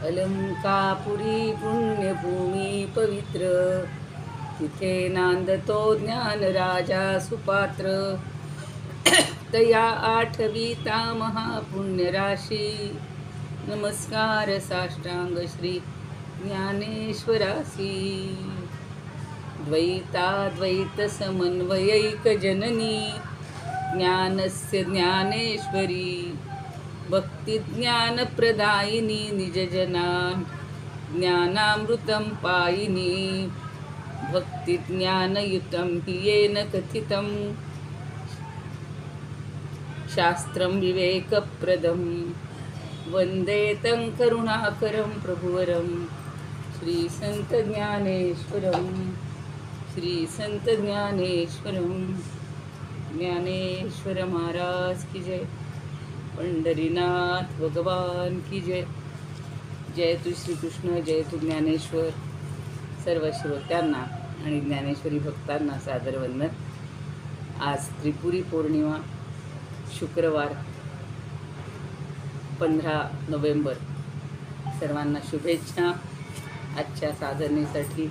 अलंकापुरी पुण्यभूमी पवित्र, तिथे नांदतो ज्ञान राजा सुपात्र. तया आठवीता महापुण्यराशी, नमस्कार साष्टांग श्री ज्ञानेश्वरासी. द्वैताद्वैत समन्वयैक जननी, ज्ञानस्य ज्ञानेश्वरी. भक्तिज्ञानप्रदायिनी निजजनान् ज्ञानामृतं पायिनी. भक्तिज्ञानयुतं हि येन कथितं, शास्त्रं विवेकप्रदं. वन्दे तं करुणाकरं प्रभुवरं, श्रीसंतज्ञानेश्वरं. श्रीसंतज्ञानेश्वरं. ज्ञानेश्वर महाराज की जय. पंढरीनाथ भगवान की जय. जय तू श्रीकृष्ण, जय तू ज्ञानेश्वर. सर्व श्रोत्यांना आणि ज्ञानेश्वरी भक्तांना सादर वंदन. आज त्रिपुरी पौर्णिमा, शुक्रवार 15 नोव्हेंबर. सर्वांना शुभेच्छा. आजच्या साधनेसाठी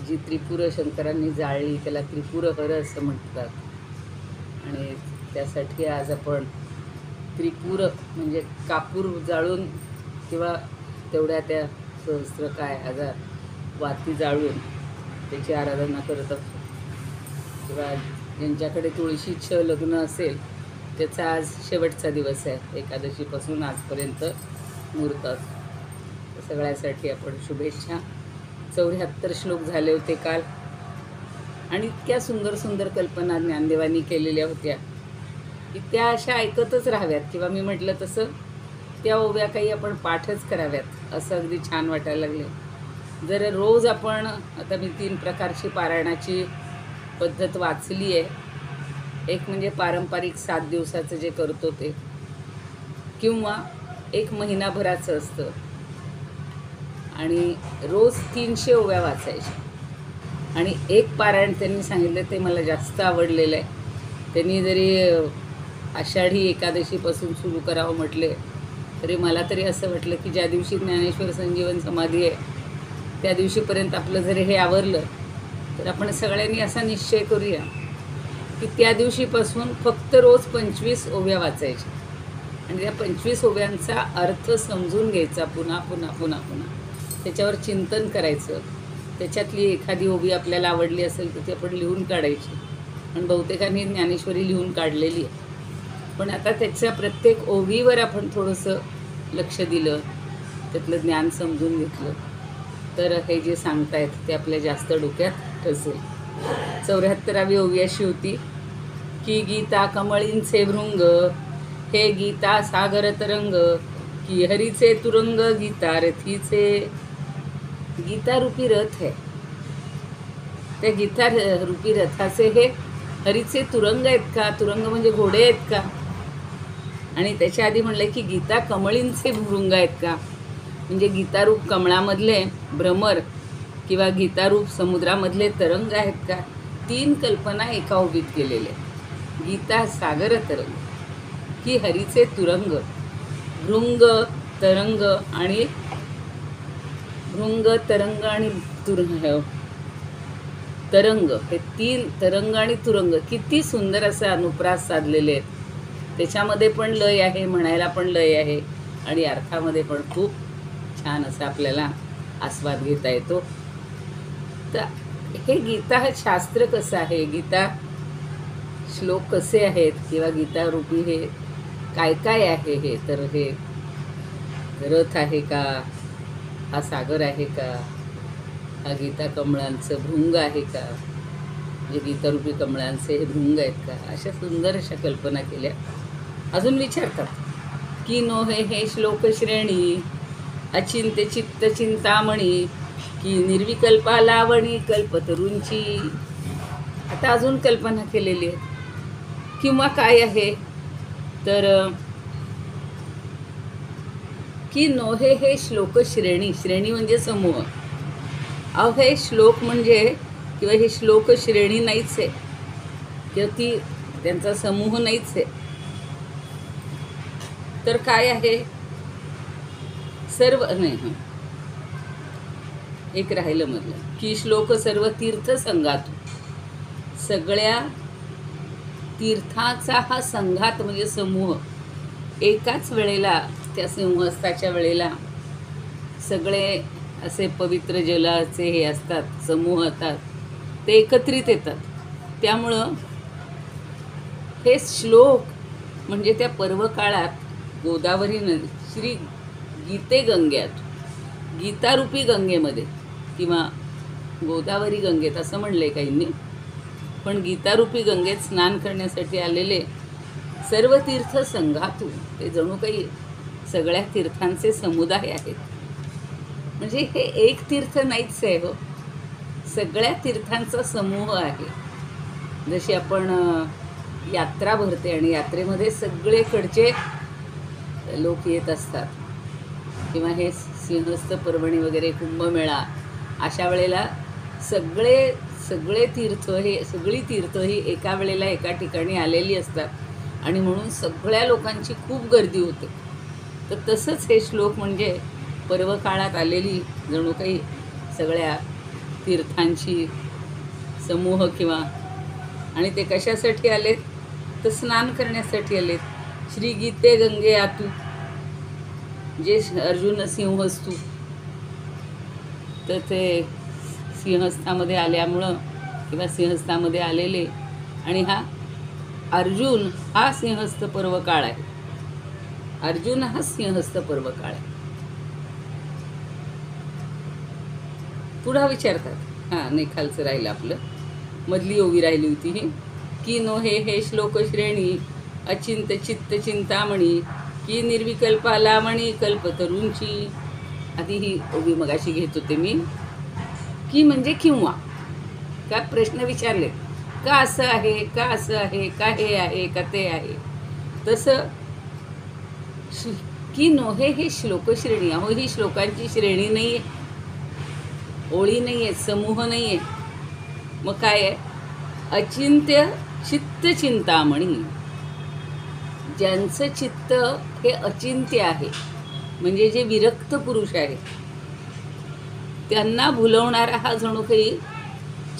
जी त्रिपुर शंकरांनी जाळली त्याला त्रिपुरहर असं म्हणतात, आणि त्यासाठी आज आपण त्रिपुर म्हणजे कापूर जाळून किंवा तेवढ्या त्या सहस्त्र काय हजार वाती जाळून त्याची आराधना करत असतो. किंवा ज्यांच्याकडे तुळशीचं लग्न असेल त्याचा आज शेवटचा दिवस आहे, एकादशीपासून आजपर्यंत मुहूर्तात. सगळ्यासाठी आपण शुभेच्छा. 74 श्लोक झाले होते काल, आणि इतक्या सुंदर सुंदर कल्पना ज्ञानदेवांनी केलेल्या होत्या की त्या अशा ऐकतच राहाव्यात, किंवा मी म्हटलं तसं त्या ओव्या काही आपण पाठच कराव्यात असं अगदी छान वाटायला लागले. जर रोज आपण, आता मी 3 प्रकारची पारायणाची पद्धत वाचली आहे. एक म्हणजे पारंपरिक 7 दिवसाचं जे करतो ते, किंवा एक महिनाभराचं असतं, आणि रोज 300 ओव्या वाचायच्या. आणि एक पारायण त्यांनी सांगितलं ते मला जास्त आवडलेलं आहे. त्यांनी जरी आषाढी एकादशीपासून सुरू करावं म्हटले तरी मला तरी असं वाटलं की ज्या दिवशी ज्ञानेश्वर संजीवन समाधी आहे त्या दिवशीपर्यंत आपलं जरी हे आवरलं तर आपण सगळ्यांनी असा निश्चय करूया की त्या दिवशीपासून फक्त रोज 25 ओव्या वाचायच्या, आणि त्या 25 ओव्यांचा अर्थ समजून घ्यायचा. पुन्हा पुन्हा पुन्हा पुन्हा त्याच्यावर चिंतन करायचं. त्याच्यातली एखादी ओवी आपल्याला आवडली असेल तर ती आपण लिहून काढायची. आणि बहुतेकांनी ज्ञानेश्वरी लिहून काढलेली आहे, पण आता त्याच्या प्रत्येक ओवीवर आपण थोडंसं लक्ष दिलं, त्यातलं ज्ञान समजून घेतलं तर हे जे सांगतायत ते आपल्या जास्त डोक्यात ठसेल. 74वी ओवी अशी होती की गीता कमळींचे भृंग, हे गीता सागर तरंग, की हरीचे तुरंग गीता रथीचे. गीता रूपी रथ आहे, त्या गीता रूपी रथाचे हे हरीचे तुरंग आहेत का? तुरंग म्हणजे घोडे आहेत का? आणि त्याच्या आधी म्हणलं की गीता कमळींचे भृंग आहेत का, म्हणजे गीतारूप कमळामधले भ्रमर किंवा गीतारूप समुद्रामधले तरंग आहेत का? 3 कल्पना एका ओवीत केलेल्या. गीता सागर तरंग, की हरीचे तुरंग, भृंग तरंग आणि भृंग तरंग आणि तरंग, हे 3 तरंग आणि तुरंग किती सुंदर असे अनुप्रास साधलेले आहेत. त्याच्यामध्ये पण लय आहे, म्हणायला पण लय आहे, आणि अर्थामध्ये पण खूप छान असं आपल्याला आस्वाद घेता येतो. तर हे गीता हे शास्त्र कसं आहे, गीता श्लोक कसे आहेत, किंवा गीता रूपी हे काय काय आहे, हे तर हे रथ आहे का, हा सागर आहे का, हा गीता कमळांचं भृंग आहे का, म्हणजे गीतारूपी कमळांचे हे भृंग आहेत का, अशा सुंदर अशा कल्पना केल्या. अजून विचारतात की नो हे श्लोक श्रेणी, अचिंत्य चित्त चिंतामणी, की निर्विकल्पा लावणी कल्पतरूंची. आता अजून कल्पना केलेली आहे. किंवा काय आहे तर की नोहे हे श्लोक श्रेणी, श्रेणी म्हणजे समूह. अहो हे श्लोक म्हणजे किंवा हे श्लोक श्रेणी नाहीच आहे, किंवा ती त्यांचा समूह नाहीच आहे. तर काय आहे सर्व नाही हं. एक राहिलं मधलं की श्लोक सर्व तीर्थ संघात, सगळ्या तीर्थाचा हा संघात म्हणजे समूह, एकाच वेळेला त्या सिंहस्थाच्या वेळेला सगळे असे पवित्र जलाचे हे असतात, समूह असतात, ते एकत्रित येतात. त्यामुळं हे श्लोक म्हणजे त्या पर्वकाळात गोदावरी नदी श्री गीते गंग्यात, गीतारूपी गंगेमध्ये किंवा गोदावरी गंगेत असं म्हणलंय काहींनी, पण गीतारूपी गंगेत स्नान करण्यासाठी आलेले सर्व तीर्थ संघातून, ते जणू काही सगळ्या तीर्थांचे समुदाय आहेत. म्हणजे हे एक तीर्थ नाहीच आहे हो, सगळ्या तीर्थांचा समूह आहे. जशी आपण यात्रा भरते आणि यात्रेमध्ये सगळीकडचे लोक येत असतात, किंवा हे सिंहस्थ पर्वणी वगैरे कुंभमेळा, अशा वेळेला सगळे तीर्थ हे सगळी तीर्थ ही एका वेळेला एका ठिकाणी आलेली असतात आणि म्हणून सगळ्या लोकांची खूप गर्दी होते. तर तसंच हे श्लोक म्हणजे पर्वकाळात आलेली जणू काही सगळ्या तीर्थांची समूह किंवा, आणि ते कशासाठी आलेत तर स्नान करण्यासाठी आलेत. श्री गीते गंगे आतू, जे अर्जुन सिंहस्थू, तर ते सिंहस्थामध्ये आल्यामुळं किंवा सिंहस्थामध्ये आलेले, आणि हा अर्जुन हा सिंहस्थ पर्वकाळ आहे, अर्जुन हा सिंहस्थ पर्वकाळ आहे. पुढं विचारतात हां नाही खालचं राहिलं आपलं, मधली ओवी राहिली होती ही की नो हे श्लोक श्रेणी अचिंत चित्त चिंतामणी की निर्विकल्पाला मणी कल्पतरूंची. आधी ही ओवी मगाशी घेत होते मी, की म्हणजे किंवा, का प्रश्न विचारले का असं आहे, का असं आहे, का हे आहे, का ते आहे. तसं की नो हे श्लोक श्रेणी, अहो ही श्लोकांची श्रेणी नाही आहे, ओळी नाही आहे, समूह नाही आहे. मग काय आहे, अचिंत्य चित्त चिंतामणी, ज्यांचं चित्त हे अचिंत्य आहे, म्हणजे जे विरक्त पुरुष आहे, त्यांना भुलवणारा हा जणू काही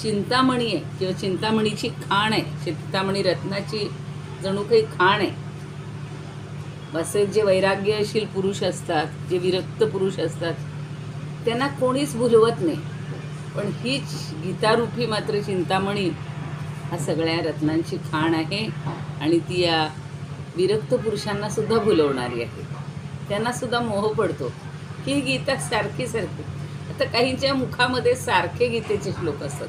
चिंतामणी आहे, किंवा चिंतामणीची खाण आहे, चिंतामणी रत्नाची जणू काही खाण आहे. असे जे वैराग्यशील पुरुष असतात, जे विरक्त पुरुष असतात, त्यांना कोणीच भुलवत नाही. पण हीच गीतारूपी मात्र चिंतामणी हा सगळ्या रत्नांची खाण आहे, आणि ती या विरक्त पुरुषांना सुद्धा भुलवणारी आहे. त्यांना सुद्धा मोह पडतो की ही गीता सारखी. आता काहींच्या मुखामध्ये सारखे गीतेचे श्लोक असतात.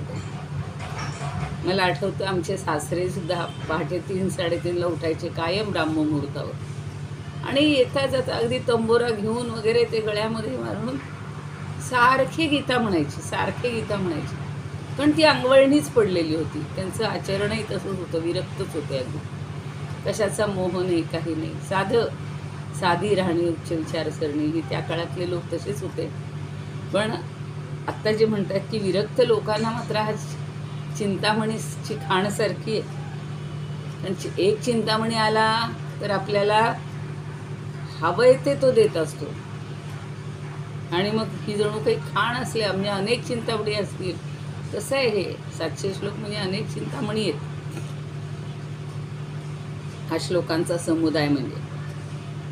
मला आठवतं आमचे सासरे सुद्धा पहाटे 3-3:30ला उठायचे कायम ब्राह्ममुहूर्तावर, आणि येता जाता अगदी तंबोरा घेऊन वगैरे ते गळ्यामध्ये मारून सारखे गीता म्हणायची, सारखे गीता म्हणायची. पण ती अंगवळणीच पडलेली होती, त्यांचं आचरणही तसंच होतं, विरक्तच होते अगदी, कशाचा मोह नाही, काही नाही, साधी राहणी, उच्च विचारसरणी ही त्या काळातले लोक तसेच होते. पण आत्ता जे म्हणतात की विरक्त लोकांना मात्र हा चिंतामणीची खाणसारखी आहे. आणि एक चिंतामणी आला तर आपल्याला हवंय ते तो देत असतो, आणि मग ही जणू काही खाण असल्या म्हणजे अनेक चिंतामणी असतील, तसं आहे हे 700 श्लोक म्हणजे अनेक चिंतामणी आहेत. हा श्लोकांचा समुदाय म्हणजे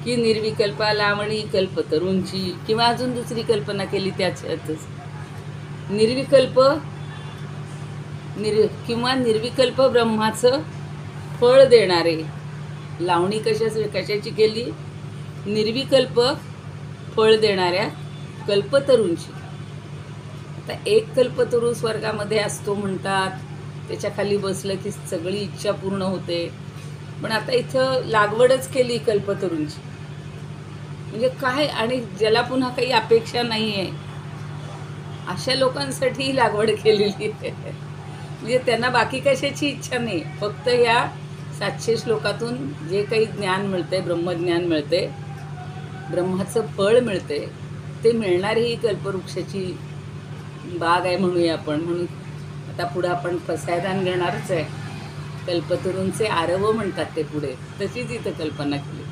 की निर्विकल्पा लावणी कल्पतरूंची, किंवा अजून दुसरी कल्पना केली त्याच्यातच निर्विकल्प किंवा निर्विकल्प ब्रह्माचं फळ देणारे. लावणी कशाची केली, निर्विकल्प फळ देणाऱ्या कल्पतरूंची. आता एक कल्पतरू स्वर्गामध्ये असतो म्हणतात, त्याच्या खाली बसलं की सगळी इच्छा पूर्ण होते. पण आता इथं लागवडच केली कल्पतरूंची, म्हणजे काय, आणि ज्याला पुन्हा काही अपेक्षा नाही आहे अशा लोकांसाठी लागवड केलेली आहे. म्हणजे त्यांना बाकी कशाची इच्छा नाही, फक्त ह्या 700 श्लोकातून जे काही ज्ञान मिळतंय, ब्रह्मज्ञान मिळते, ब्रह्माचं फळ मिळते, ते मिळणारी ही कल्पवृक्षाची बाग आहे म्हणूया आपण. म्हणून आता पुढं आपण फसायदान घेणारच आहे. कल्पतरूंचे आरव म्हणतात ते पुढे, तशीच इथं कल्पना केली.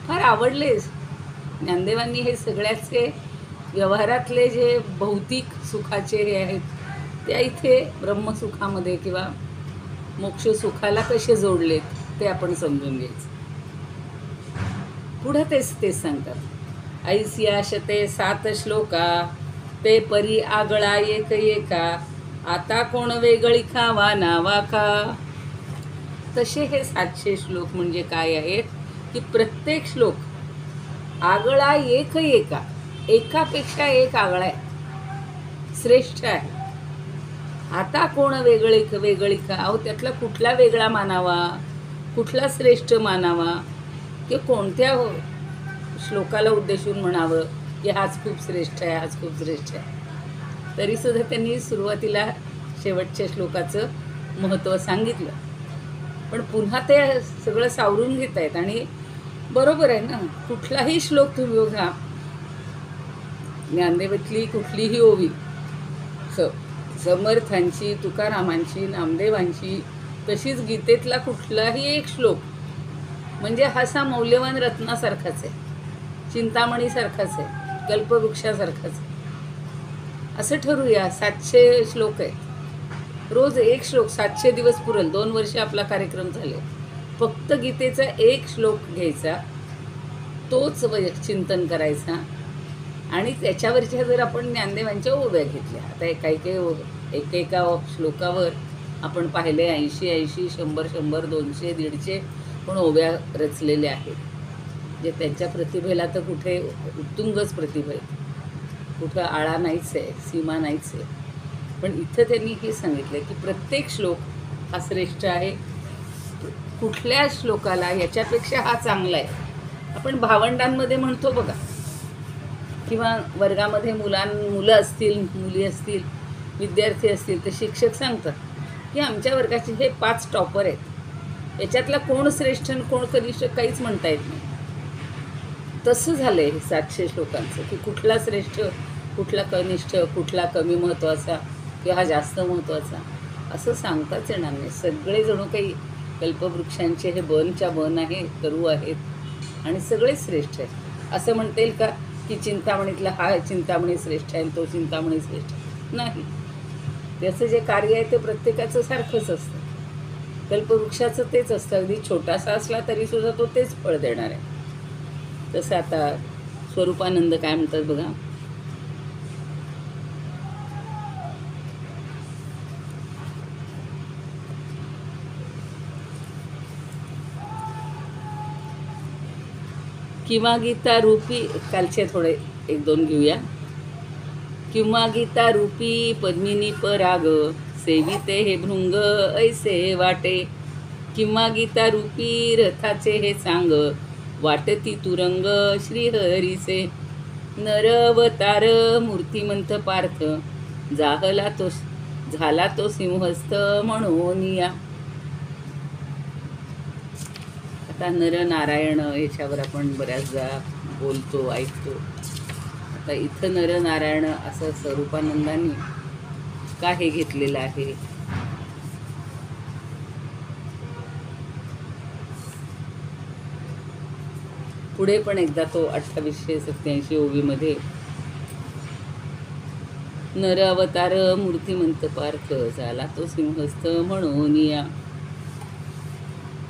फार आवडलेच. ज्ञानदेवांनी हे सगळ्याचे व्यवहारातले जे भौतिक सुखाचे हे आहेत त्या इथे ब्रह्मसुखामध्ये किंवा मोक्षसुखाला कसे जोडलेत ते आपण समजून घ्यायचं. पुढं तेच सांगतात. ऐसिया शते 7 श्लोका ते परी आगळा एक एका आता कोण वेगळी खावा नावा का. तसे हे 700 श्लोक म्हणजे काय आहेत की प्रत्येक श्लोक आगळा एक एका, एकापेक्षा एक आगळा आहे, श्रेष्ठ आहे. आता कोण वेगळी का. अहो त्यातला कुठला वेगळा मानावा, कुठला श्रेष्ठ मानावा, की कोणत्या श्लोकाला उद्देशून म्हणावं की हाच खूप श्रेष्ठ आहे, हाच खूप श्रेष्ठ आहे. तरीसुद्धा त्यांनी सुरुवातीला शेवटच्या श्लोकाचं महत्त्व सांगितलं. पण पुन्हा ते सगळं सावरून घेत आहेत. आणि बरोबर आहे ना, कुठलाही श्लोक तुम्ही बघा, ज्ञानदेवातली कुठलीही ओवी, समर्थांची, तुकारामांची, नामदेवांची, तशीच गीतेतला कुठलाही एक श्लोक म्हणजे असा मौल्यवान रत्नासारखाच आहे, चिंतामणीसारखाच आहे, कल्पवृक्षासारखाच आहे. असं ठरूया. 700 श्लोक आहेत, रोज एक श्लोक, 700 दिवस पुरेल, 2 वर्ष आपला कार्यक्रम झाले. फक्त गीतेचा एक श्लोक घ्यायचा, तोच चिंतन करायचा. आणि त्याच्यावरच्या जर आपण ज्ञानदेवांच्या ओव्या घेतल्या, आता एका श्लोकावर आपण पाहिले 80, 100, 200, 150 पण ओव्या रचलेल्या आहेत. जे त्यांच्या प्रतिभेला तर कुठे उत्तुंगच प्रतिभा आहे, कुठं आळा नाहीच आहे, सीमा नाहीच आहे. पण इथं त्यांनी हे सांगितलं की प्रत्येक श्लोक हा श्रेष्ठ आहे. कुठल्या श्लोकाला याच्यापेक्षा हा चांगला आहे. आपण भावंडांमध्ये म्हणतो बघा, किंवा वर्गामध्ये मुलं असतील, मुली असतील, विद्यार्थी असतील, तर शिक्षक सांगतात की आमच्या वर्गाचे हे 5 टॉपर आहेत, याच्यातला कोण श्रेष्ठ आणि कोण कनिष्ठ काहीच म्हणता येत नाही. तसं झालं आहे 700 श्लोकांचं की कुठला श्रेष्ठ, कुठला कनिष्ठ, कुठला कमी महत्त्वाचा किंवा हा जास्त महत्त्वाचा असं सांगताच येणार नाही. सगळेजणू काही कल्पवृक्षांचे हे बनच्या बन आहे, तरू आहेत आणि सगळेच श्रेष्ठ आहेत. असं म्हणता येईल का की चिंतामणीतला हा चिंतामणी श्रेष्ठ आहे आणि तो चिंतामणी श्रेष्ठ नाही. त्याचं जे कार्य आहे ते प्रत्येकाचं सारखंच असतं. कल्पवृक्षाचं तेच असतं, अगदी छोटासा असला तरीसुद्धा तो तेच फळ देणार आहे. तसं आता स्वरूपानंद काय म्हणतात बघा, किंवा गीता रूपी, कालचे थोडे 1-2 घेऊया. किंवा गीता रूपी पद्मिनी पराग सेविते हे भृंग ऐसे वाटे. किंवा गीता रूपी रथाचे हे सांग वाटती तुरंग श्रीहरीचे. नरवतार मूर्तिमंत पार्थ झाला तो सिंहस्थ म्हणून या. आता नरनारायण याच्यावर आपण बऱ्याचदा बोलतो, ऐकतो. आता इथं नरनारायण असं स्वरूपानंदांनी का हे घेतलेलं आहे. पुढे पण एकदा तो 2887 ओवीमध्ये नर अवतार मूर्तिमंत पार्थ झाला तो सिंहस्थ म्हणून या.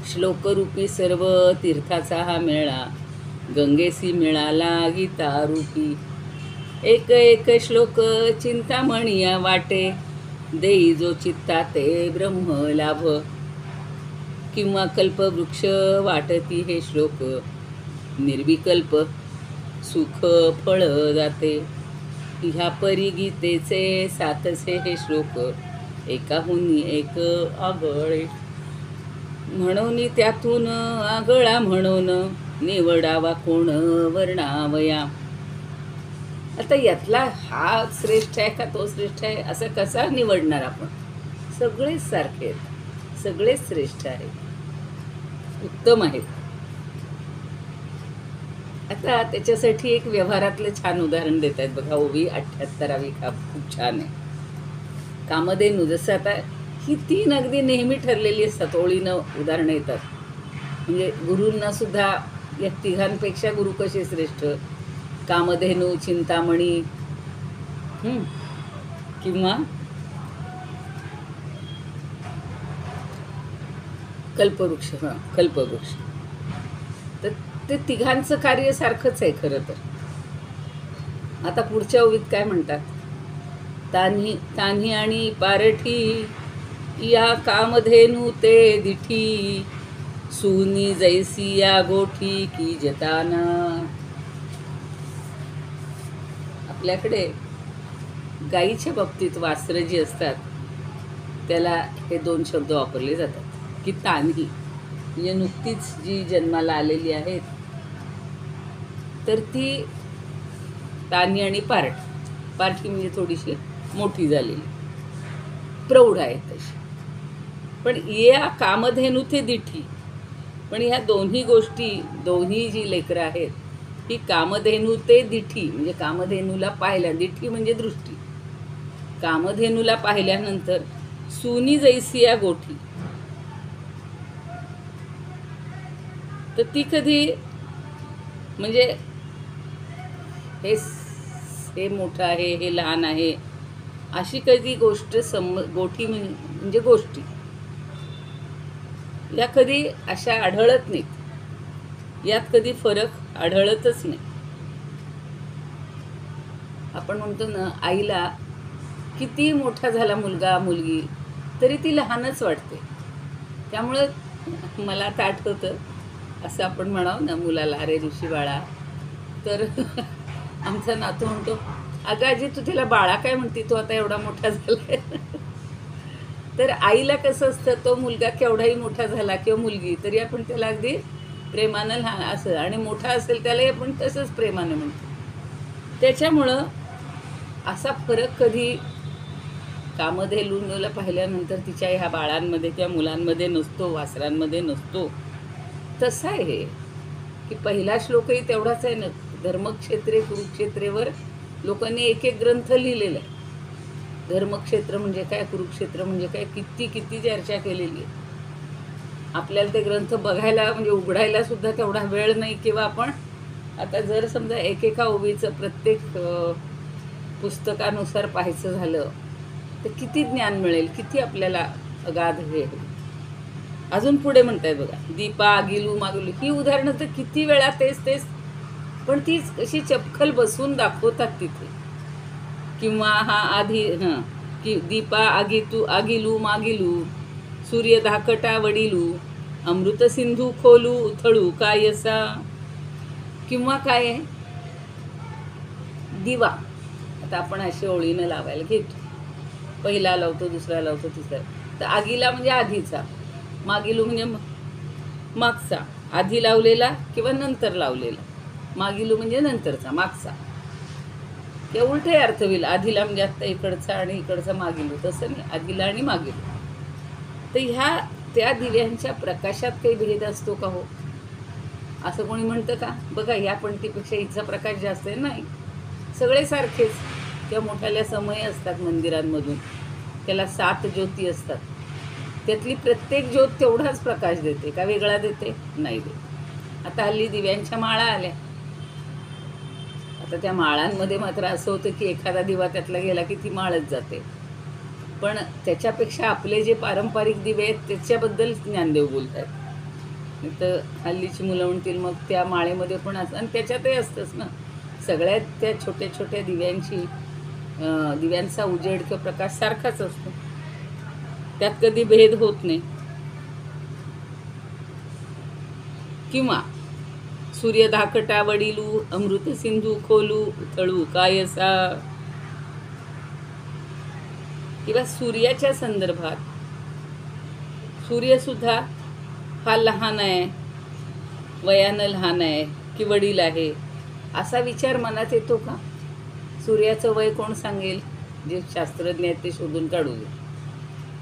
श्लोकरूपी सर्व तीर्थाचा हा मेळा गंगेसी मिळाला गीता रूपी. एक एक श्लोक चिंतामणिया वाटे देई जो चित्ता ते ब्रह्म लाभ. किंवा कल्पवृक्ष वाटती हे श्लोक निर्विकल्प सुख फळ जाते. ह्या परी गीतेचे 700 हे श्लोक एकाहून एक आगळे. म्हणून त्यातून आगळा म्हणून निवडावा कोण वर्णावया. आता यातला हा श्रेष्ठ आहे का तो श्रेष्ठ आहे असं कसा निवडणार आपण. सगळेच सारखे आहेत, सगळेच श्रेष्ठ आहेत, उत्तम आहेत. आता त्याच्यासाठी एक व्यवहारातलं छान उदाहरण देत आहेत बघा. ओवी 78वी खूप छान आहे. कामधेनू, जसं आता ही 3 अगदी नेहमी ठरलेली असतात, ओळीनं उदाहरणं येतात. म्हणजे गुरूंना सुद्धा या 3 गुरु कसे श्रेष्ठ, कामधेनू, चिंतामणी, किंवा कल्पवृक्ष. कल्पवृक्ष. तर ते तिघांचं कार्य सारखंच आहे खरं तर. आता पुढच्या ओवीत काय म्हणतात? तान्ही तान्ही आणि पारठी या कामधेनू ते दिठी, सुनी जैसी या गोठी की जताना. आपल्याकडे गाईच्या बाबतीत वासरं जी असतात त्याला हे दोन शब्द वापरले जातात की तान्ही म्हणजे नुकतीच जी जन्माला आलेली आहेत तर ती तान्ही, आणि पारठी म्हणजे थोडीशी मोठी झालेली, प्रौढ आहे तशी. पण या कामधेनू ते दिठी, पण ह्या दोन्ही गोष्टी, दोन्ही जी लेकरं आहेत ही कामधेनू ते दिठी म्हणजे कामधेनूला पाहिल्या, दिठी म्हणजे दृष्टी, कामधेनूला पाहिल्यानंतर सुनी जैसी या गोठी, तर ती कधी म्हणजे हे मोठं आहे, हे लहान आहे, अशी कधी गोष्ट गोठी म्हणजे गोष्टी या कधी अशा आढळत नाहीत. यात कधी फरक आढळतच नाही. आपण म्हणतो ना, आईला किती मोठा झाला मुलगा मुलगी तरी ती लहानच वाटते. त्यामुळं मला आता आठवतं, असं आपण म्हणावं ना मुलाला, अरे ऋषी बाळा, तर आमचा नातू म्हणतो, अगं आजी तू तिला बाळा काय म्हणते, तो आता एवढा मोठा झालाय. तर आईला कसं असतं, तो मुलगा केवढाही मोठा झाला किंवा मुलगी तरी आपण त्याला अगदी प्रेमानं लहान असं, आणि मोठा असेल त्यालाही आपण तसंच प्रेमानं म्हणतो. त्याच्यामुळं असा फरक कधी कामधेनूला पाहिल्यानंतर तिच्या ह्या बाळांमध्ये किंवा मुलांमध्ये नसतो, वासरांमध्ये नसतो. तसं आहे की पहिला श्लोकही तेवढाच आहे ना, धर्मक्षेत्रे कुरुक्षेत्रेवर लोकांनी एक एक ग्रंथ लिहिलेला आहे. धर्मक्षेत्र म्हणजे काय, कुरुक्षेत्र म्हणजे काय, किती किती चर्चा केलेली आहे. आपल्याला ते ग्रंथ बघायला म्हणजे उघडायला सुद्धा तेवढा वेळ नाही, किंवा आपण आता जर समजा एकेका ओवीचं प्रत्येक पुस्तकानुसार पाहायचं झालं तर किती ज्ञान मिळेल, किती आपल्याला अगाध हे. अजून पुढे म्हणतायत बघा, दीपा आगिलू मागिलू, ही उदाहरणं तर किती वेळा तेच, पण तीच कशी चपखल बसून दाखवतात तिथे. किंवा हा आधी की दीपा आगिलू मागिलू, सूर्य धाकटा वडिलू, अमृत सिंधू खोलू उथळू कायसा. किंवा काय आहे, दिवा. आता आपण अशी ओळीनं लावायला घेतो, पहिला लावतो, दुसरा लावतो, तिसरा. तर आगीला म्हणजे आधीचा, मागिलू म्हणजे मागचा, आधी लावलेला किंवा नंतर लावलेला. मागिलू म्हणजे नंतरचा, मागचा. ते उलटे अर्थ होईल, आधीला म्हणजे आत्ता इकडचा आणि इकडचा मागिलू, तसं नाही, आधीला आणि मागिलू. तर ह्या त्या दिव्यांच्या प्रकाशात काही भेद असतो का हो, असं कोणी म्हणतं का? बघा, ह्या पंक्तीपेक्षा हिचा प्रकाश जास्त आहे, नाही, सगळे सारखेच. किंवा मोठ्याल्या समय असतात मंदिरांमधून, त्याला 7 ज्योती असतात, त्यातली प्रत्येक ज्योत तेवढाच प्रकाश देते का, वेगळा देते? नाही देत. आता हल्ली दिव्यांच्या माळा आल्या, आता त्या माळांमध्ये मात्र असं होतं की एखादा दिवा त्यातला गेला की ती माळच जाते. पण त्याच्यापेक्षा आपले जे पारंपरिक दिवे आहेत त्याच्याबद्दल ज्ञानदेव बोलतात. नाही तर हल्लीची मुलं म्हणतील मग त्या माळेमध्ये पण असं, आणि त्याच्यातही असतंच ना, सगळ्यात त्या छोट्या छोट्या दिव्यांचा उजेड किंवा प्रकाश सारखाच असतो, त्यात कधी भेद होत नाही. किंवा सूर्य धाकटा वडिलू, अमृत सिंधू खोलू उथळू कायसा. किंवा सूर्याच्या संदर्भात, सूर्यसुद्धा हा लहान आहे, वयानं लहान आहे की वडील आहे, असा विचार मनात येतो का? सूर्याचं वय कोण सांगेल? जे शास्त्रज्ञ आहेत ते शोधून काढू दे.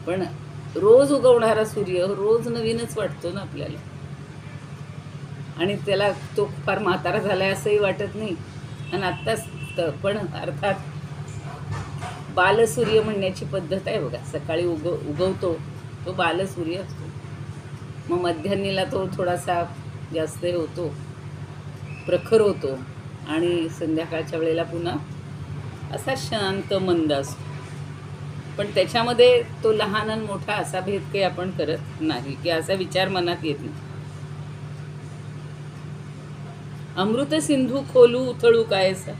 पण रोज उगवणारा सूर्य रोज नवीनच वाटतो ना आपल्याला, आणि त्याला तो फार म्हातारा झालाय असंही वाटत नाही. आणि आत्ताच पण अर्थात बालसूर्य म्हणण्याची पद्धत आहे बघा, सकाळी उगवतो तो बालसूर्य असतो, मग मध्यान्नीला तो थोडासा जास्त होतो, प्रखर होतो, आणि संध्याकाळच्या वेळेला पुन्हा असा शांत मंद असतो. पण त्याच्यामध्ये तो लहान आणि मोठा असा भेद काही आपण करत नाही, की असा विचार मनात येत नाही. अमृत सिंधू खोलू उथळू कायसा.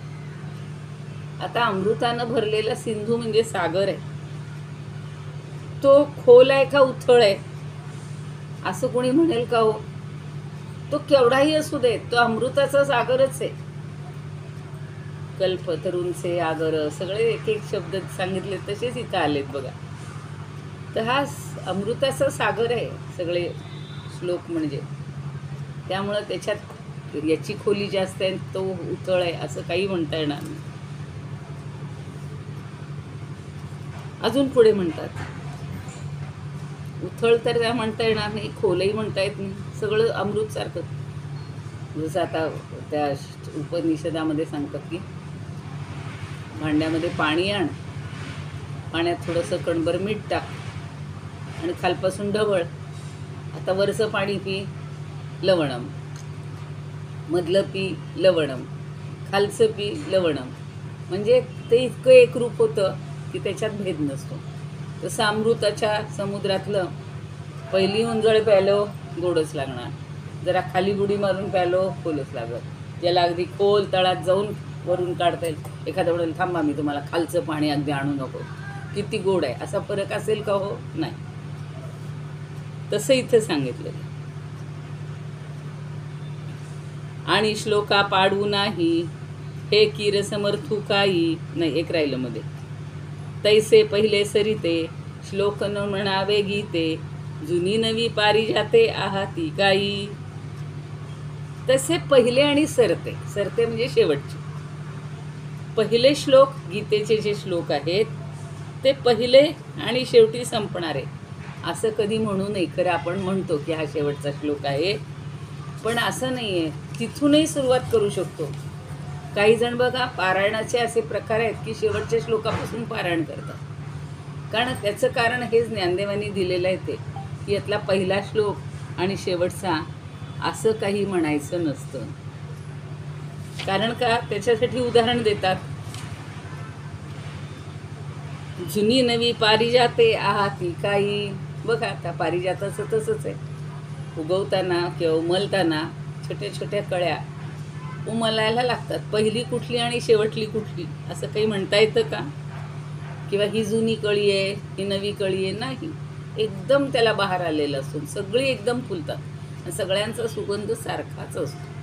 आता अमृतानं भरलेला सिंधू म्हणजे सागर आहे. तो खोल आहे का उथळ आहे असं कोणी म्हणेल का हो? तो केवढाही असू दे, तो अमृताचा सागरच आहे. कल्प तरुणचे आगर सगळे एक एक शब्द सांगितले तसेच इथं आलेत बघा. तर हा अमृताचा सागर आहे सगळे श्लोक म्हणजे. त्यामुळं त्याच्यात याची खोली जास्त आहे, तो उथळ आहे असं काही म्हणता येणार नाही. अजून पुढे म्हणतात उथळ तर त्या म्हणता येणार नाही, खोलही म्हणता येत नाही, सगळं अमृतसारखं. जसं आता त्या उपनिषदामध्ये सांगतात की भांड्यामध्ये पाणी आण, पाण्यात थोडंसं कणभर मीठ टाक आणि खालपासून ढवळ. आता वरचं पाणी पी लवणम, मधलं पी लवणम, खालचं पी लवणम. म्हणजे ते इतकं एकरूप होतं की त्याच्यात भेद नसतो. तसं अमृताच्या समुद्रातलं पहिली उंजळ प्यालो गोडच लागणार, जरा खाली बुडी मारून प्यालो खोलच लागत. ज्याला अगदी खोल तळात जाऊन वरून काढता येईल, एखाद्या वेळेला थांबा मी तुम्हाला खालचं पाणी अगदी आणू नको, किती गोड आहे, असा फरक असेल का हो? नाही. तसं इथं सांगितलं. आणि श्लोका पाडू नाही हे कीर समर्थू काही नाही. एक राहिलं मध्ये. तैसे पहिले सरिते श्लोक न म्हणावे गीते, जुनी नवी पारिजाते आहाती काही. तसे पहिले आणि सरते, सरते म्हणजे शेवटचे पहिले श्लोक गीतेचे जे श्लोक आहेत ते पहिले आणि शेवटी संपणारे असं कधी म्हणू नये. खरं आपण म्हणतो की हा शेवटचा श्लोक आहे, पण असं नाही आहे. तिथूनही सुरुवात करू शकतो. काही जण बघा पारायणाचे असे प्रकार आहेत की शेवटच्या श्लोकापासून पारायण करतात. कारण त्याचं कारण हेच ज्ञानदेवांनी दिलेलं आहे ते की यातला पहिला श्लोक आणि शेवटचा असं काही म्हणायचं नसतं. कारण का त्याच्यासाठी उदाहरण देतात. जुनी नवी पारिजाते आहाती काही. बघा आता पारिजाताचं तसंच आहे. उगवताना किंवा उमलताना छोट्या छोट्या कळ्या उमलायला लागतात. पहिली कुठली आणि शेवटली कुठली असं काही म्हणता येतं का? किंवा ही जुनी कळी आहे ही नवी कळी आहे, नाही. एकदम त्याला बहार आलेलं असून सगळी एकदम फुलतात आणि सगळ्यांचा सुगंध सारखाच असतो.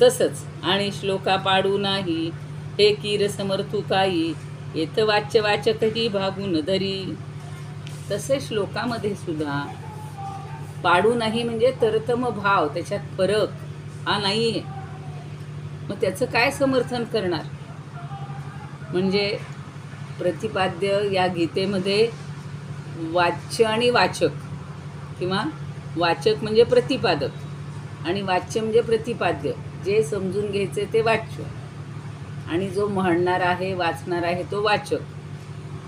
तसंच आणि श्लोका पाडू नाही हे कीर समर्थू काही, येथ वाच्य वाचकही भागून धरी. तसे श्लोकामध्ये सुद्धा पाडू नाही म्हणजे तरतम भाव, त्याच्यात फरक हा नाही आहे. मग त्याचं काय समर्थन करणार? म्हणजे प्रतिपाद्य या गीतेमध्ये वाच्य आणि वाचक, किंवा वाचक म्हणजे प्रतिपादक आणि वाच्य म्हणजे प्रतिपाद्य. जे समजून घ्यायचे ते वाच्य आणि जो म्हणणार आहे वाचणार आहे तो वाचक.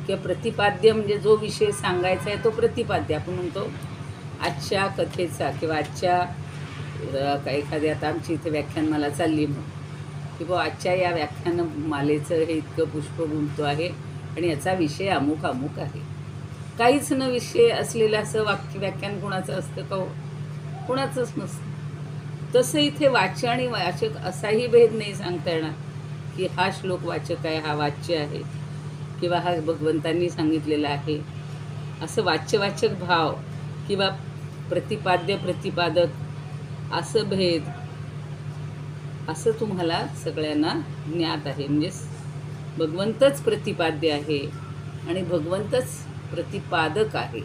किंवा प्रतिपाद्य म्हणजे जो विषय सांगायचा आहे तो प्रतिपाद्य. आपण म्हणतो आजच्या कथेचा किंवा आजच्या एखादी आता आमची इथे व्याख्यानमाला चालली म्हणून की बुवा आजच्या या व्याख्यानमालेचं हे इतकं पुष्प गुंततो आहे आणि याचा विषय अमुक अमुक आहे. काहीच न विषय असलेलं असं व्याख्यान कोणाचं असतं का? कोणाचंच नसतं. तसं इथे वाच्य आणि वाचक असाही भेद नाही सांगता येणार की हा श्लोक वाचक आहे हा वाच्य आहे किंवा हा भगवंतांनी सांगितलेला आहे. असं वाच्यवाचक भाव किंवा प्रतिपाद्य प्रतिपादक असं भेद असं तुम्हाला सगळ्यांना ज्ञात आहे. म्हणजे भगवंतच प्रतिपाद्य आहे आणि भगवंतच प्रतिपादक आहे.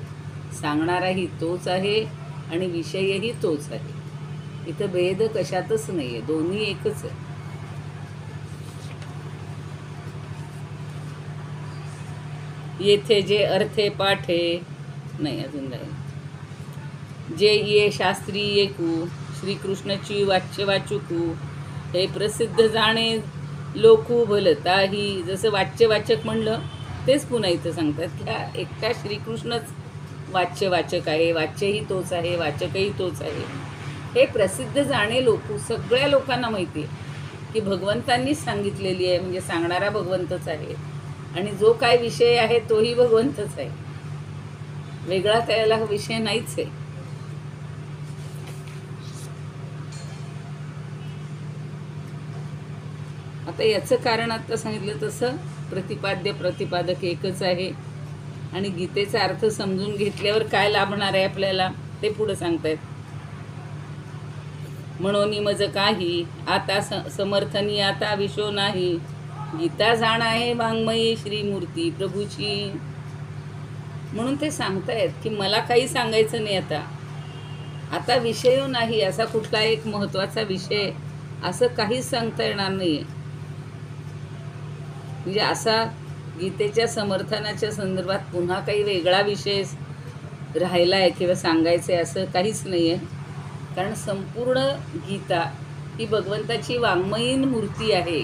सांगणाराही तोच आहे आणि विषयही तोच आहे. इथं भेद कशातच नाही आहे, दोन्ही एकच आहे. येथे जे अर्थे पाठे नाही अजून नाही. जे ये शास्त्री एकू श्रीकृष्णाची वाच्य वाचुकू हे प्रसिद्ध जाणे लोकू भलताही. जसं वाच्यवाचक म्हणलं तेच पुन्हा इथं सांगतात की एकटा श्रीकृष्णच वाच्यवाचक आहे, वाच्यही तोच आहे, वाचकही तोच आहे. हे प्रसिद्ध जाणे लोकू, सगळ्या लोकांना माहिती आहे की भगवंतांनीच सांगितलेली आहे, म्हणजे सांगणारा भगवंतच आहे आणि जो काय विषय आहे तोही भगवंतच आहे, वेगळा त्याला विषय नाहीच आहे. आता याचं कारण आता सांगितलं तसं प्रतिपाद्य प्रतिपादक एकच आहे आणि गीतेचा अर्थ समजून घेतल्यावर काय लाभणार आहे आपल्याला ते पुढे सांगतायत. म्हणून मज काही आता समर्थनी आता विशो नाही, गीता जाण आहे वाङ्मयी श्रीमूर्ती प्रभूची. म्हणून ते सांगतायत की मला काही सांगायचं नाही, आता विषय नाही, असा कुठला एक महत्त्वाचा विषय असं काहीच सांगता येणार नाही. म्हणजे असा गीतेच्या समर्थनाच्या संदर्भात पुन्हा काही वेगळा विषय राहिला आहे किंवा सांगायचं आहे असं काहीच नाही आहे. कारण संपूर्ण गीता ही भगवंताची वाङ्मयीन मूर्ती आहे.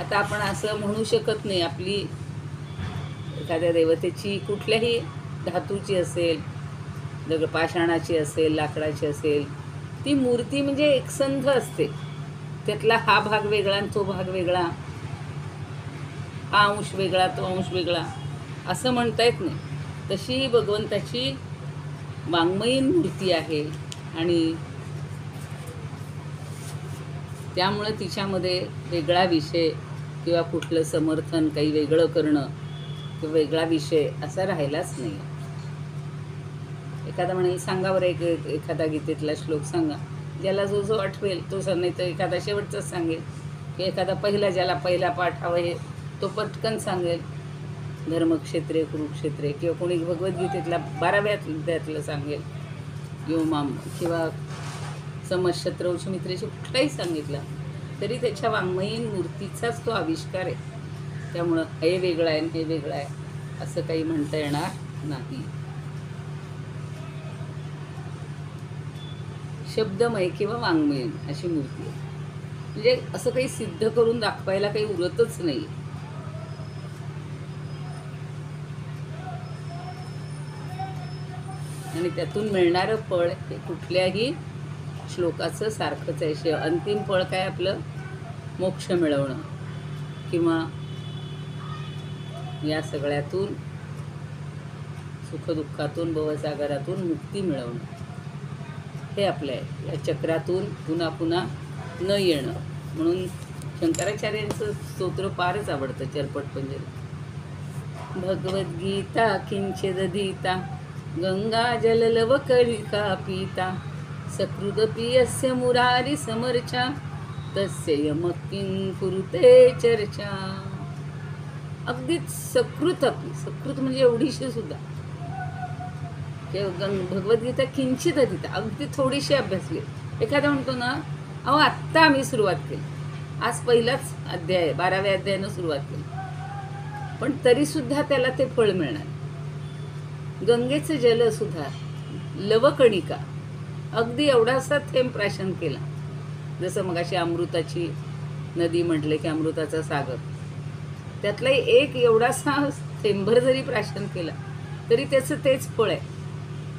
आता आपण असं म्हणू शकत नाही आपली एखाद्या देवतेची कुठल्याही धातूची असेल, पाषाणाची असेल, लाकडाची असेल, ती मूर्ती म्हणजे एकसंध असते, त्यातला हा भाग वेगळा आणि तो भाग वेगळा, हा अंश वेगळा तो अंश वेगळा असं म्हणता येत नाही. तशी भगवंताची वाङ्मयीन मूर्ती आहे आणि त्यामुळे तिच्यामध्ये वेगळा विषय किंवा कुठलं समर्थन काही वेगळं करणं किंवा वेगळा विषय असा राहिलाच नाही. एखादा म्हणेल सांगा बरं एखादा गीतेतला श्लोक सांगा, ज्याला जो जो आठवेल तो नाही तर एखादा शेवटचाच सांगेल, की एखादा ज्याला पहिला पाठ हवं आहे तो पटकन सांगेल, धर्मक्षेत्रे कुरुक्षेत्रे, किंवा कोणी भगवद्गीतेतला 12व्या अध्यायातलं सांगेल, किंवा समशत्रौच मित्रेशी कुठलाही सांगितलं तरी त्याच्या वाङ्मयीन मूर्तीचाच तो आविष्कार आहे. त्यामुळं हे वेगळं आहे हे वेगळं आहे असं काही म्हणता येणार नाही. शब्दमय किंवा वाङ्मयीन अशी मूर्ती आहे, म्हणजे असं काही सिद्ध करून दाखवायला काही उरतच नाही. आणि त्यातून मिळणारं फळ हे कुठल्याही श्लोकाचं सारखंच आहे. अंतिम फळ काय आपलं मोक्ष मिळवणं किंवा या सगळ्यातून सुखदुःखातून भवसागरातून मुक्ती मिळवणं हे आपलं आहे. या चक्रातून पुन्हा पुन्हा न येणं. म्हणून शंकराचार्यांचं स्तोत्र फारच आवडतं, चरपट पंजरी. भगवद्गीता किंचिदधीता गंगा जललवकलिका पीता सकृदपि यस्य मुरारी समर्चा तस्य यमः किं कुरुते चर्चा. अगदीच सकृत म्हणजे एवढीशी सुद्धा, भगवद्गीता किंचित अधीता अगदी थोडीशी अभ्यासली. एखादा म्हणतो ना अहो आत्ता आम्ही सुरुवात केली, आज पहिलाच अध्याय 12व्या अध्यायानं सुरुवात केली, पण तरीसुद्धा त्याला ते फळ मिळणार. गंगेचं जल सुद्धा लवकणिका अगदी एवढासा थेंब प्राशन केला, जसं मगाशी अमृताची नदी म्हटले की अमृताचा सागर, त्यातला एक एवढासा थेंबर जरी प्राशन केला तरी त्याचं तेच फळ आहे.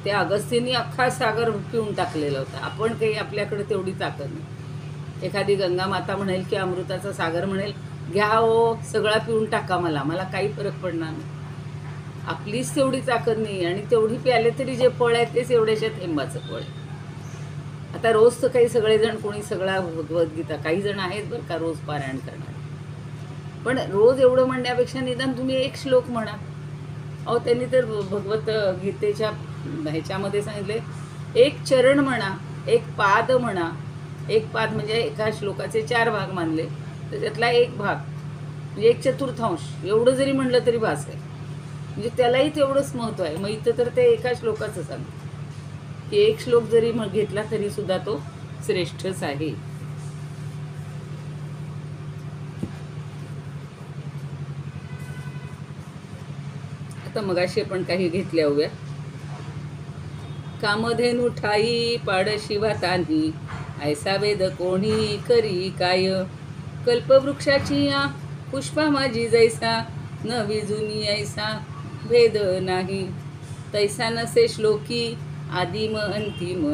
त्या अगस्तींनी अख्खा सागर पिऊन टाकलेला होता. आपण काही आपल्याकडे तेवढी ताकद नाही. एखादी गंगा माता म्हणेल की अमृताचा सागर म्हणेल घ्या हो सगळा पिऊन टाका, मला काही फरक पडणार नाही. आपलीच तेवढी ताकद नाही आणि तेवढी प्याले तरी जे फळ आहे तेच एवढ्याशा थेंबाचं फळ आहे. आता रोज तर काही सगळेजण कोणी सगळा भगवद्गीता, काही जण आहेत बरं का रोज पारायण करणारे, पण रोज एवढं म्हणण्यापेक्षा निदान तुम्ही एक श्लोक म्हणा. अहो त्यांनी तर भगवत गीतेच्या ह्याच्यामध्ये सांगितले एक चरण म्हणा, एक पाद म्हणा. एक पाद म्हणजे एका श्लोकाचे 4 भाग मानले तर त्यातला एक भाग म्हणजे 1/4 एवढं जरी म्हणलं तरी भास आहे. म्हणजे त्यालाही तेवढंच महत्त्व आहे. मग इथं तर ते एका श्लोकाचं सांगतं की एक श्लोक जरी घेतला तरी सुद्धा तो श्रेष्ठच आहे. आता मगाशी आपण काही घेतल्या उभ्या. कामधेनु ठाई पाडशिवा तान्ही ऐसा वेद कोणी करी काय. कल्पवृक्षाची या पुष्पा माझी जैसा न विजुनी ऐसा भेद नाही. तैसा नसे श्लोकी आदिम अंतिम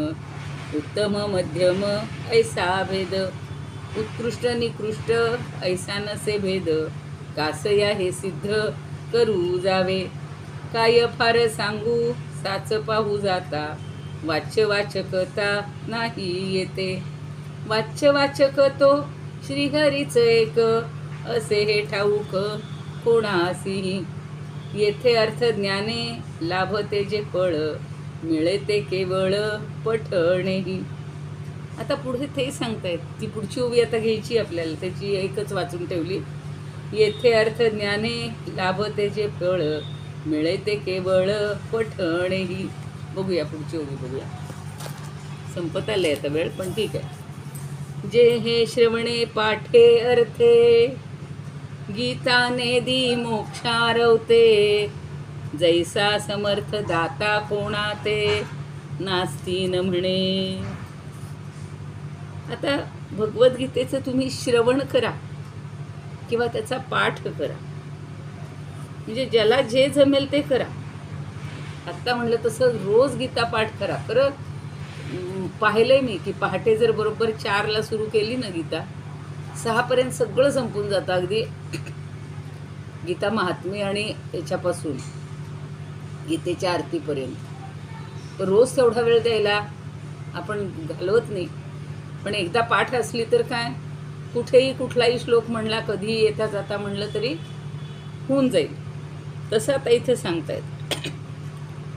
उत्तम मध्यम ऐसा भेद. उत्कृष्ट निकृष्ट ऐसा नसे भेद, कासया हे सिद्ध करू जावे. काय फार सांगू साच पाहू जाता, वाच्य वाचकता नाही येते. वाच्य वाचक तो श्रीहरीच एक, असे हे ठाऊक कोणासीही. येथे अर्थ ज्ञाने लाभते जे फळ, मिळते केवळ पठणेही. आता पुढे ते सांगतायत, ती पुढची ओवी आता घ्यायची आपल्याला, त्याची एकच वाचून ठेवली. येथे अर्थ ज्ञाने लाभते जे फळ, मिळते केवळ पठणेही. बघूया पुढची ओवी बघूया. संपत आले आता वेळ, पण ठीक आहे. जे हे श्रवणे पाठे अर्थे, गीता नेदी मोक्षारवते. जैसा समर्थ दाता कोणा ते, नास्ती न म्हणे. आता भगवद्गीतेचं तुम्ही श्रवण करा किंवा त्याचा पाठ करा, म्हणजे ज्याला जे जमेल ते करा. आत्ता म्हणलं तसं रोज गीता पाठ करा. खरं पाहिलंय मी की पहाटे जर बरोबर 4ला सुरू केली ना गीता, 6पर्यंत सगळं संपून जातं, अगदी गीता महात्म्य आणि याच्यापासून गीतेच्या आरतीपर्यंत. रोज तेवढा वेळ द्यायला आपण घालवत नाही. पण एकदा पाठ असली तर काय, कुठेही कुठलाही श्लोक म्हणला, कधीही येता जाता म्हणलं तरी होऊन जाईल. तसं आता इथं सांगतायत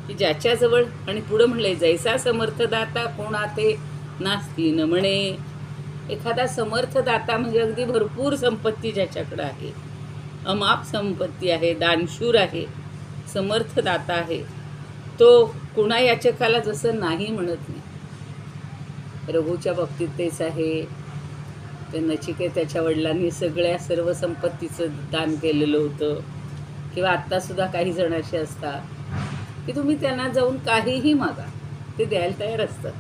की ज्याच्याजवळ, आणि पुढं म्हणलंय जैसा समर्थ दाता कोणा ते, नास्ती न म्हणे. एखादा समर्थ दाता म्हणजे अगदी भरपूर संपत्ती ज्याच्याकडं आहे, अमाप संपत्ती आहे, दानशूर आहे, समर्थ दाता आहे, तो कुणा याचकाला जसं नाही म्हणत नाही. रघूच्या बाबतीत तेच आहे. ते नचिकेताच्या वडिलांनी सगळ्या सर्व संपत्तीचं दान केलेलं होतं. किंवा आत्तासुद्धा काही जण असे असतात की तुम्ही त्यांना जाऊन काहीही मागा, ते द्यायला तयार असतात.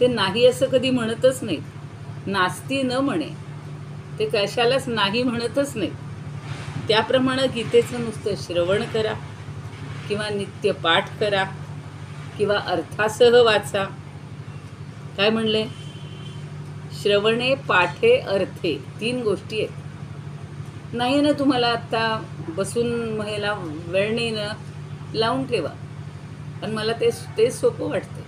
ते नाही असं कधी म्हणतच नाही, नास्ती न म्हणे, ते कशालाच नाही म्हणतच नाही. त्याप्रमाणे गीतेचं नुसतं श्रवण करा किंवा नित्य पाठ करा किंवा अर्थासह वाचा. काय म्हणले? श्रवणे पाठे अर्थे, 3 गोष्टी आहेत. नाही ना तुम्हाला आत्ता बसून महिला वेळ नाही ना, लावून ठेवा. पण मला ते सोपं वाटतं.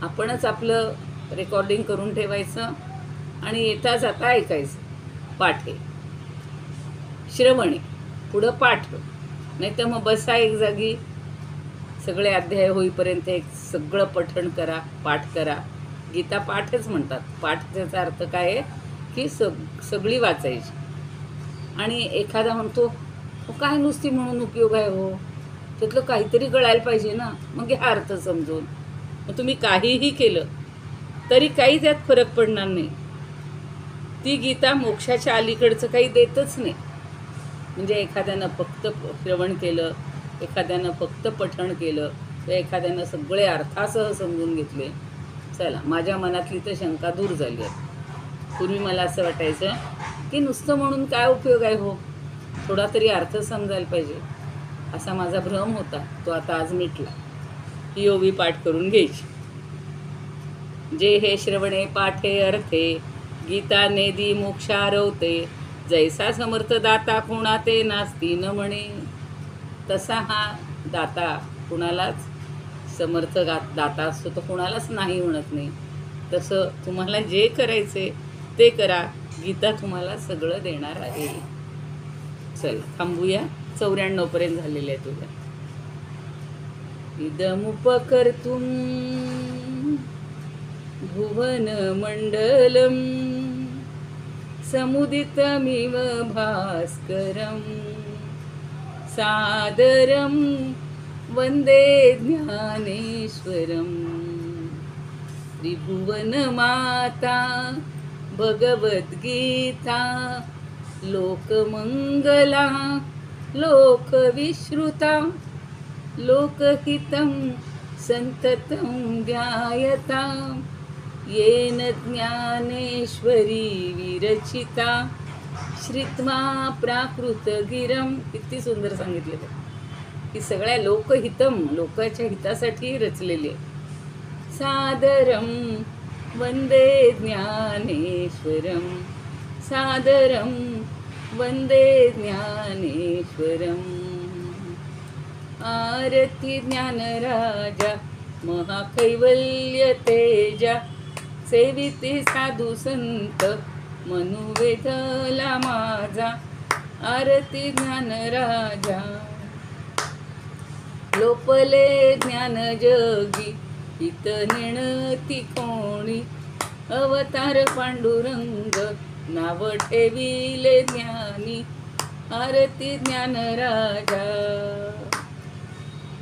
आपणच आपलं रेकॉर्डिंग करून ठेवायचं आणि येता जाता ऐकायचं. पाठे, श्रवणे, पुढं पाठ. नाही तर मग बसा एक जागी, सगळे अध्याय होईपर्यंत एक सगळं पठण करा, पाठ करा. गीता पाठच म्हणतात. पाठ त्याचा अर्थ काय आहे की सगळी वाचायची. आणि एखादा म्हणतो काय नुसती म्हणून उपयोग आहे हो, त्यातलं काहीतरी कळायला पाहिजे ना. मग हा अर्थ समजून मग तुम्ही काहीही केलं तरी काही त्यात फरक पडणार नाही. ती गीता मोक्षाच्या अलीकडचं काही देतच नाही. म्हणजे एखाद्यानं फक्त श्रवण केलं, एखाद्यानं फक्त पठण केलं, तर एखाद्यानं सगळे अर्थासह समजून घेतले. चला, माझ्या मनातली तर शंका दूर झाली आहे. पूर्वी मला असं वाटायचं की नुसतं म्हणून काय उपयोग आहे हो, थोडा तरी अर्थ समजायला पाहिजे, असा माझा भ्रम होता. तो आता आज मिटला. ही ओवी पाठ करून घ्यायची. जे हे श्रवणे पाठे अर्थे, गीता नेदी मोक्षारवते. जैसा समर्थ दाता कोणा ते, नास्ती न म्हणे. तसा हा दाता कुणालाच, समर्थ दाता असतो तो कोणालाच नाही म्हणत नाही. तसं तुम्हाला जे करायचे ते करा, गीता तुम्हाला सगळं देणार आहे. चल थांबूया. 94पर्यंत झालेले आहे तुझ्या. इदमुपकर्तुं भुवन मंडलम, समुदितमिव भास्करम, सादरम वंदे ज्ञानेश्वरम. त्रिभुवन माता भगवद्गीता, लोकमंगला लोकविश्रुता, लोकहितं संततं ध्यायता. येन ज्ञानेश्वरी विरचिता, श्रित्वा प्राकृतगिरम. किती सुंदर सांगितलेलं की सगळ्या लोकहितम, लोकाच्या हितासाठी रचलेली आहे. सादरम वंदे ज्ञानेश्वरम. ज्ञानेश्वरं सादरं वन्दे ज्ञानेश्वरम्। आरती ज्ञानराजा महाकैवल्य तेजा, सेविते साधू संत मनुवेदला माझा। आरती ज्ञानराजा लोपले ज्ञान जगी, हित नेणती कोणी। अवतार पांडुरंग नाव ठेविले ज्ञानी। आरती ज्ञानराजा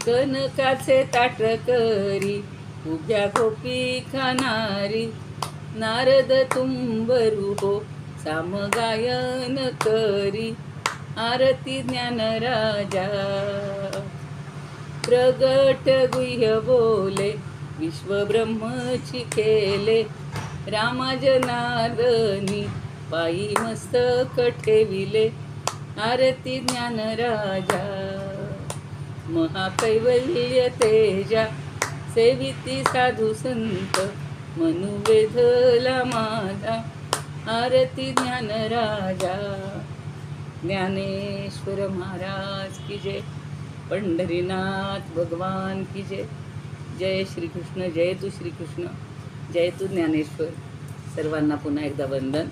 कनकाचे ताट करी, उभ्या गोपी खानारी। नारद तुंबरू हो सामगायन करी। आरती ज्ञानराजा प्रगट गुह्य बोले, विश्वब्रह्मची केले। रामा जनार्दनी पायी मस्तक ठेविले। आरती ज्ञानराजा महाकैवल्य तेजा, सेविती साधू संत मनुवेधला माझा। आरती ज्ञानराजा ज्ञानेश्वर महाराज की जय, पंढरीनाथ भगवान की जय। जय श्रीकृष्ण, जय तू श्रीकृष्ण, जय तू ज्ञानेश्वर। सर्वांना पुन्हा एकदा वंदन।